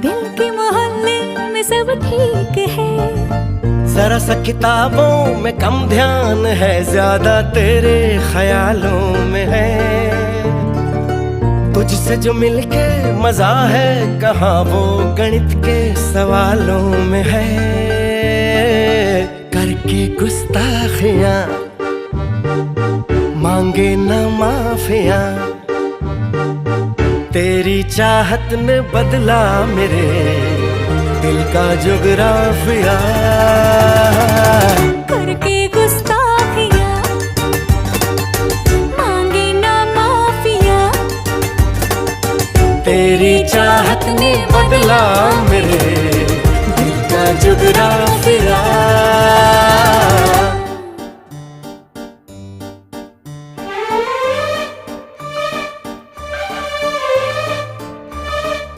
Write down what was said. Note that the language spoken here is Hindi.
दिल के मोहल्ले में सब ठीक है। जरा सा किताबों में कम ध्यान है, ज्यादा तेरे ख्यालों में है। तुझसे जो मिलके मजा है, कहाँ वो गणित के सवालों में है। करके गुस्ताखियां मांगे न माफियां, तेरी चाहत ने बदला मेरे दिल का जुगराफिया। करके गुस्ताखियां मांगे ना माफिया, तेरी चाहत ने बदला मेरे दिल का जुगराफिया।